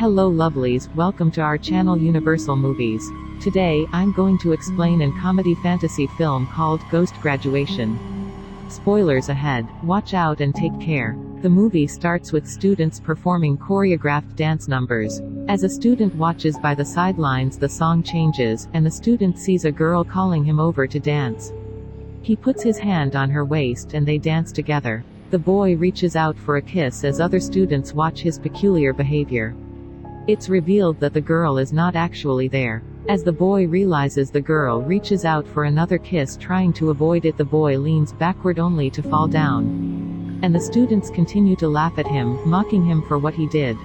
Hello lovelies, welcome to our channel Universal Movies. Today, I'm going to explain an comedy fantasy film called Ghost Graduation. Spoilers ahead, watch out and take care. The movie starts with students performing choreographed dance numbers. As a student watches by the sidelines, the song changes, and the student sees a girl calling him over to dance. He puts his hand on her waist and they dance together. The boy reaches out for a kiss as other students watch his peculiar behavior. It's revealed that the girl is not actually there. As the boy realizes the girl reaches out for another kiss, trying to avoid it, the boy leans backward only to fall down. And the students continue to laugh at him, mocking him for what he did.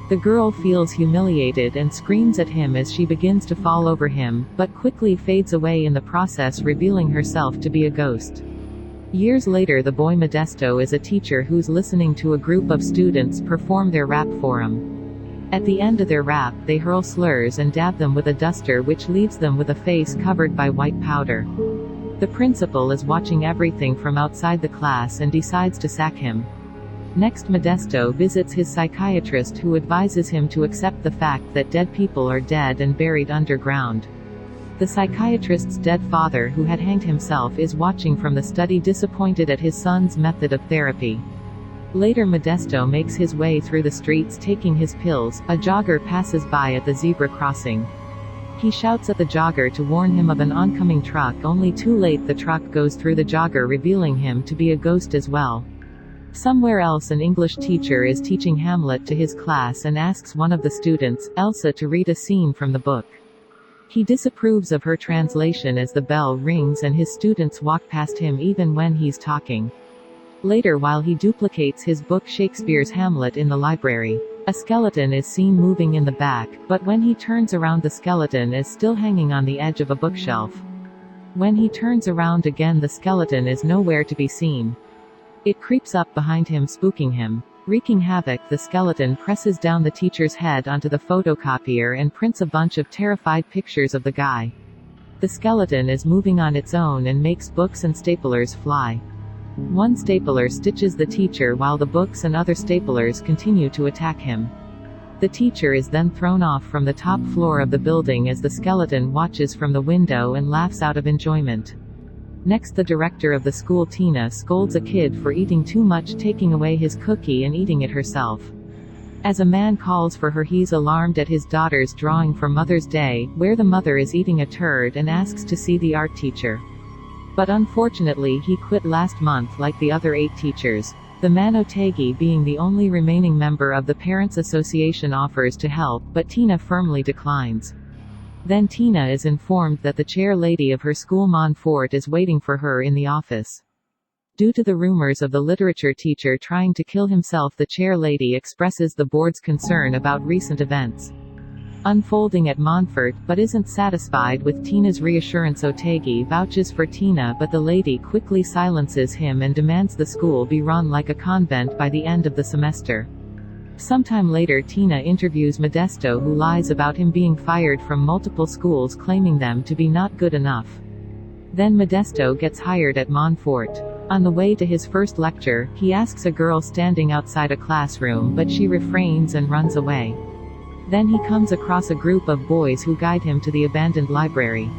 The girl feels humiliated and screams at him as she begins to fall over him, but quickly fades away in the process, revealing herself to be a ghost. Years later, the boy Modesto is a teacher who's listening to a group of students perform their rap for him. At the end of their rap, they hurl slurs and dab them with a duster, which leaves them with a face covered by white powder. The principal is watching everything from outside the class and decides to sack him. Next, Modesto visits his psychiatrist, who advises him to accept the fact that dead people are dead and buried underground. The psychiatrist's dead father, who had hanged himself, is watching from the study, disappointed at his son's method of therapy. Later, Modesto makes his way through the streets taking his pills. A jogger passes by at the zebra crossing. He shouts at the jogger to warn him of an oncoming truck, only too late the truck goes through the jogger, revealing him to be a ghost as well. Somewhere else, an English teacher is teaching Hamlet to his class and asks one of the students, Elsa, to read a scene from the book. He disapproves of her translation as the bell rings and his students walk past him even when he's talking. Later, while he duplicates his book Shakespeare's Hamlet in the library, a skeleton is seen moving in the back, but when he turns around, the skeleton is still hanging on the edge of a bookshelf. When he turns around again, the skeleton is nowhere to be seen. It creeps up behind him, spooking him. Wreaking havoc, the skeleton presses down the teacher's head onto the photocopier and prints a bunch of terrified pictures of the guy. The skeleton is moving on its own and makes books and staplers fly. One stapler stitches the teacher while the books and other staplers continue to attack him. The teacher is then thrown off from the top floor of the building as the skeleton watches from the window and laughs out of enjoyment. Next, the director of the school, Tina, scolds a kid for eating too much, taking away his cookie and eating it herself. As a man calls for her, he's alarmed at his daughter's drawing for Mother's Day, where the mother is eating a turd, and asks to see the art teacher. But unfortunately, he quit last month like the other 8 teachers. The man Otegi, being the only remaining member of the Parents Association, offers to help, but Tina firmly declines. Then Tina is informed that the chair lady of her school, Monforte, is waiting for her in the office. Due to the rumors of the literature teacher trying to kill himself, the chair lady expresses the board's concern about recent events unfolding at Monforte, but isn't satisfied with Tina's reassurance. Otegi vouches for Tina, but the lady quickly silences him and demands the school be run like a convent by the end of the semester. Sometime later, Tina interviews Modesto, who lies about him being fired from multiple schools, claiming them to be not good enough. Then Modesto gets hired at Monforte. On the way to his first lecture, he asks a girl standing outside a classroom, but she refrains and runs away. Then he comes across a group of boys who guide him to the abandoned library.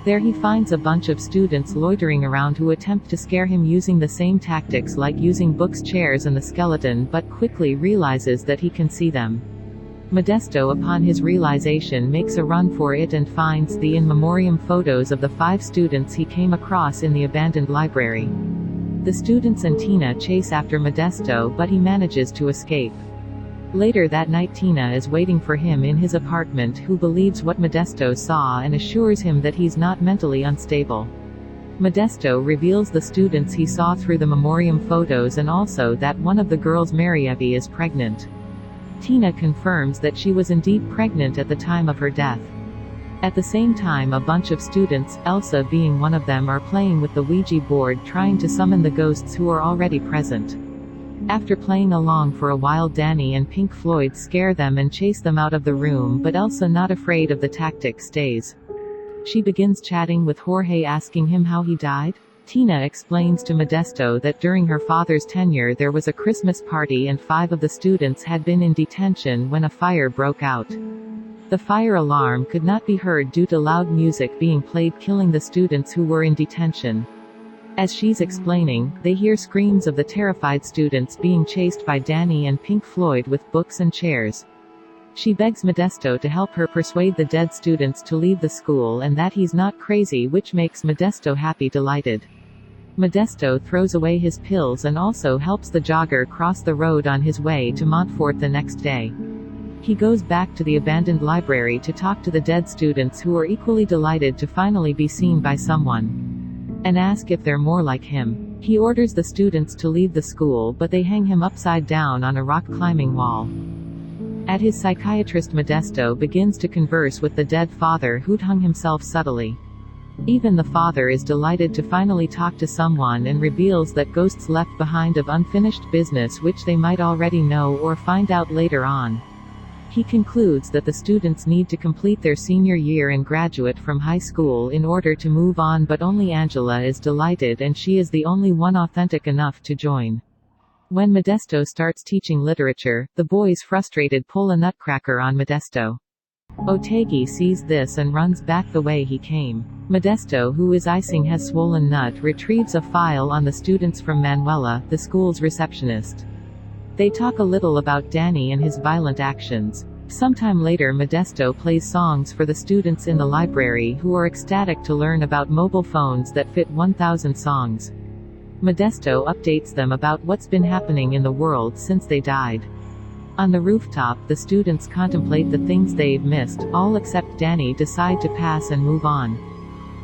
There he finds a bunch of students loitering around who attempt to scare him using the same tactics, like using books, chairs and the skeleton, but quickly realizes that he can see them. Modesto, upon his realization, makes a run for it and finds the in memoriam photos of the 5 students he came across in the abandoned library. The students and Tina chase after Modesto, but he manages to escape. Later that night, Tina is waiting for him in his apartment, who believes what Modesto saw and assures him that he's not mentally unstable. Modesto reveals the students he saw through the memoriam photos, and also that one of the girls, Marievi, is pregnant. Tina confirms that she was indeed pregnant at the time of her death. At the same time, a bunch of students, Elsa being one of them, are playing with the Ouija board, trying to summon the ghosts who are already present. After playing along for a while, Danny and Pink Floyd scare them and chase them out of the room, but Elsa, not afraid of the tactic, stays. She begins chatting with Jorge, asking him how he died. Tina explains to Modesto that during her father's tenure there was a Christmas party and 5 of the students had been in detention when a fire broke out. The fire alarm could not be heard due to loud music being played, killing the students who were in detention. As she's explaining, they hear screams of the terrified students being chased by Danny and Pink Floyd with books and chairs. She begs Modesto to help her persuade the dead students to leave the school and that he's not crazy, which makes Modesto delighted. Modesto throws away his pills and also helps the jogger cross the road on his way to Monforte the next day. He goes back to the abandoned library to talk to the dead students, who are equally delighted to finally be seen by someone, and ask if they're more like him. He orders the students to leave the school, but they hang him upside down on a rock climbing wall. At his psychiatrist, Modesto begins to converse with the dead father who'd hung himself subtly. Even the father is delighted to finally talk to someone and reveals that ghosts left behind of unfinished business which they might already know or find out later on. He concludes that the students need to complete their senior year and graduate from high school in order to move on, but only Angela is delighted and she is the only one authentic enough to join. When Modesto starts teaching literature, the boys, frustrated, pull a nutcracker on Modesto. Otegi sees this and runs back the way he came. Modesto, who is icing his swollen nut, retrieves a file on the students from Manuela, the school's receptionist. They talk a little about Danny and his violent actions. Sometime later, Modesto plays songs for the students in the library, who are ecstatic to learn about mobile phones that fit 1,000 songs. Modesto updates them about what's been happening in the world since they died. On the rooftop, the students contemplate the things they've missed. All except Danny decide to pass and move on.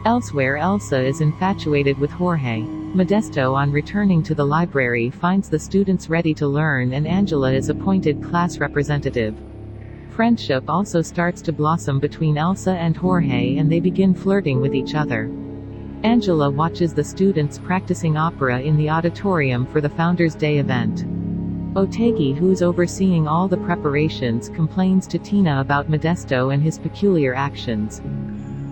Elsewhere, Elsa is infatuated with Jorge. Modesto, on returning to the library, finds the students ready to learn and Angela is appointed class representative. Friendship also starts to blossom between Elsa and Jorge and they begin flirting with each other. Angela watches the students practicing opera in the auditorium for the Founders' Day event. Otegi, who's overseeing all the preparations, complains to Tina about Modesto and his peculiar actions.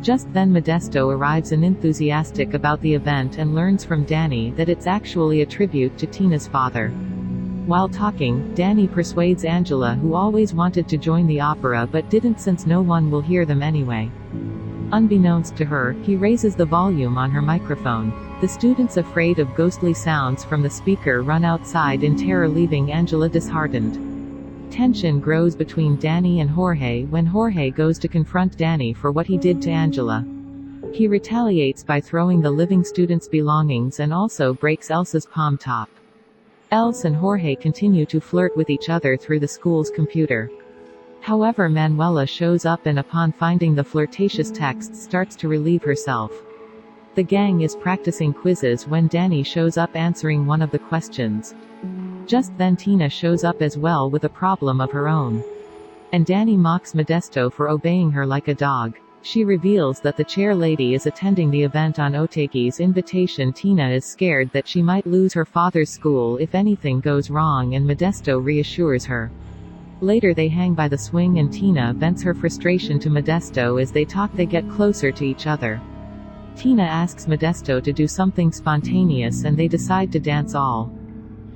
Just then Modesto arrives and enthusiastic about the event and learns from Danny that it's actually a tribute to Tina's father. While talking, Danny persuades Angela, who always wanted to join the opera but didn't since no one will hear them anyway. Unbeknownst to her, he raises the volume on her microphone. The students, afraid of ghostly sounds from the speaker, run outside in terror, leaving Angela disheartened. Tension grows between Danny and Jorge when Jorge goes to confront Danny for what he did to Angela. He retaliates by throwing the living students' belongings and also breaks Elsa's palm top. Elsa and Jorge continue to flirt with each other through the school's computer. However, Manuela shows up and upon finding the flirtatious texts starts to relieve herself. The gang is practicing quizzes when Danny shows up answering one of the questions. Just then Tina shows up as well with a problem of her own. And Danny mocks Modesto for obeying her like a dog. She reveals that the chair lady is attending the event on Otegi's invitation. Tina is scared that she might lose her father's school if anything goes wrong and Modesto reassures her. Later they hang by the swing and Tina vents her frustration to Modesto. As they talk they get closer to each other. Tina asks Modesto to do something spontaneous and they decide to dance all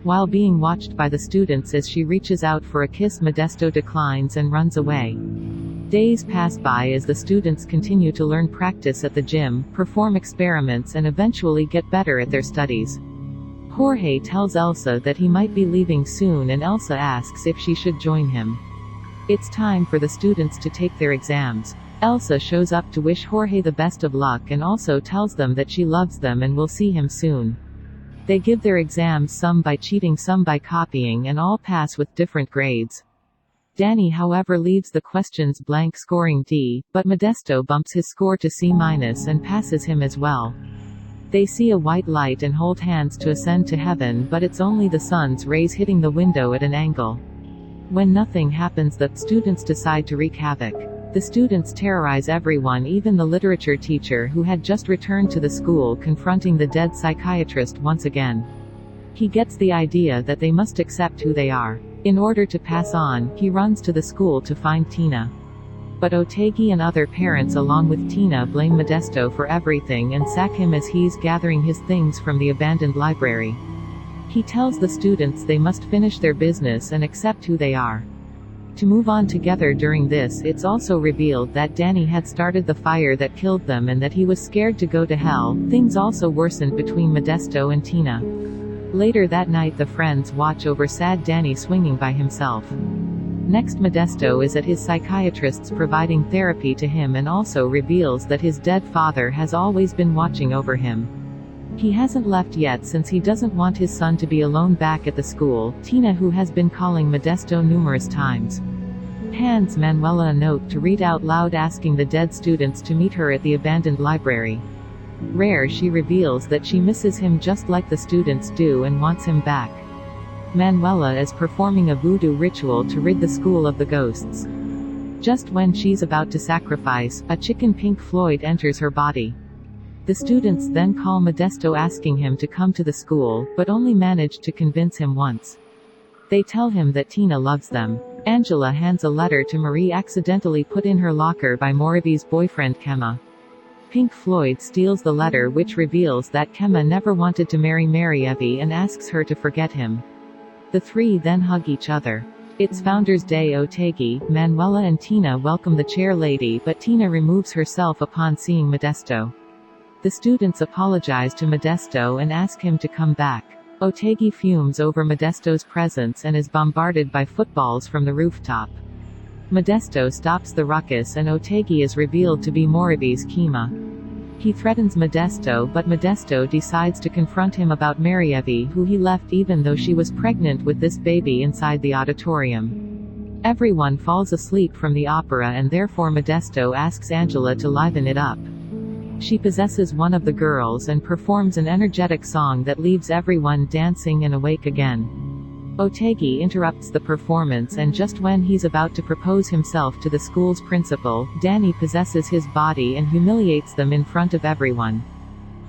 while being watched by the students. As she reaches out for a kiss, Modesto declines and runs away. Days pass by as the students continue to learn, practice at the gym, perform experiments and eventually get better at their studies. Jorge tells Elsa that he might be leaving soon and Elsa asks if she should join him. It's time for the students to take their exams. Elsa shows up to wish Jorge the best of luck and also tells them that she loves them and will see him soon. They give their exams, some by cheating, some by copying, and all pass with different grades. Danny, however, leaves the questions blank, scoring D, but Modesto bumps his score to C- and passes him as well. They see a white light and hold hands to ascend to heaven, but it's only the sun's rays hitting the window at an angle. When nothing happens, the students decide to wreak havoc. The students terrorize everyone, even the literature teacher who had just returned to the school, confronting the dead psychiatrist once again. He gets the idea that they must accept who they are. In order to pass on, he runs to the school to find Tina. But Otegui and other parents along with Tina blame Modesto for everything and sack him as he's gathering his things from the abandoned library. He tells the students they must finish their business and accept who they are. To move on together during this, it's also revealed that Danny had started the fire that killed them and that he was scared to go to hell. Things also worsened between Modesto and Tina. Later that night the friends watch over sad Danny swinging by himself. Next, Modesto is at his psychiatrist's providing therapy to him and also reveals that his dead father has always been watching over him. He hasn't left yet since he doesn't want his son to be alone back at the school. Tina, who has been calling Modesto numerous times, hands Manuela a note to read out loud asking the dead students to meet her at the abandoned library. Rare, she reveals that she misses him just like the students do and wants him back. Manuela is performing a voodoo ritual to rid the school of the ghosts. Just when she's about to sacrifice, a chicken Pink Floyd enters her body. The students then call Modesto asking him to come to the school, but only manage to convince him once. They tell him that Tina loves them. Angela hands a letter to Marie accidentally put in her locker by Morivi's boyfriend Kemma. Pink Floyd steals the letter, which reveals that Kemma never wanted to marry Marievi and asks her to forget him. The three then hug each other. It's Founders Day. Otegui, Manuela and Tina welcome the chair lady, but Tina removes herself upon seeing Modesto. The students apologize to Modesto and ask him to come back. Otegui fumes over Modesto's presence and is bombarded by footballs from the rooftop. Modesto stops the ruckus and Otegui is revealed to be Morivi's Kima. He threatens Modesto, but Modesto decides to confront him about Marievi, who he left even though she was pregnant with this baby inside the auditorium. Everyone falls asleep from the opera and therefore Modesto asks Angela to liven it up. She possesses one of the girls and performs an energetic song that leaves everyone dancing and awake again. Otegui interrupts the performance and just when he's about to propose himself to the school's principal, Danny possesses his body and humiliates them in front of everyone.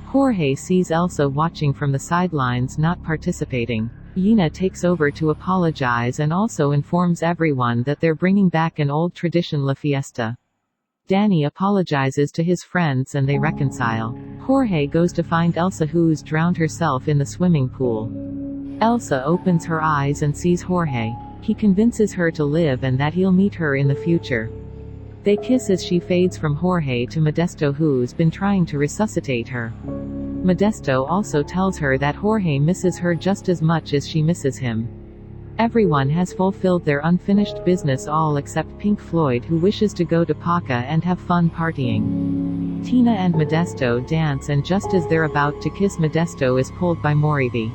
Jorge sees Elsa watching from the sidelines not participating. Yina takes over to apologize and also informs everyone that they're bringing back an old tradition, La Fiesta. Danny apologizes to his friends and they reconcile. Jorge goes to find Elsa, who's drowned herself in the swimming pool. Elsa opens her eyes and sees Jorge. He convinces her to live and that he'll meet her in the future. They kiss as she fades from Jorge to Modesto, who's been trying to resuscitate her. Modesto also tells her that Jorge misses her just as much as she misses him. Everyone has fulfilled their unfinished business, all except Pink Floyd, who wishes to go to Paca and have fun partying. Tina and Modesto dance and just as they're about to kiss, Modesto is pulled by Morivi.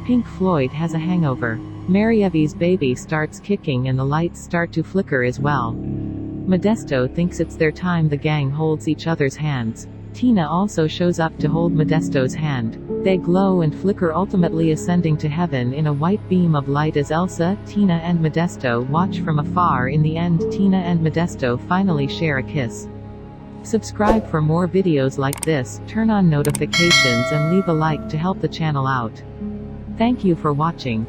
Pink Floyd has a hangover. Marievi's baby starts kicking and the lights start to flicker as well. Modesto thinks it's their time. The gang holds each other's hands. Tina also shows up to hold Modesto's hand. They glow and flicker, ultimately ascending to heaven in a white beam of light as Elsa, Tina and Modesto watch from afar. In the end, Tina and Modesto finally share a kiss. Subscribe for more videos like this, turn on notifications and leave a like to help the channel out. Thank you for watching.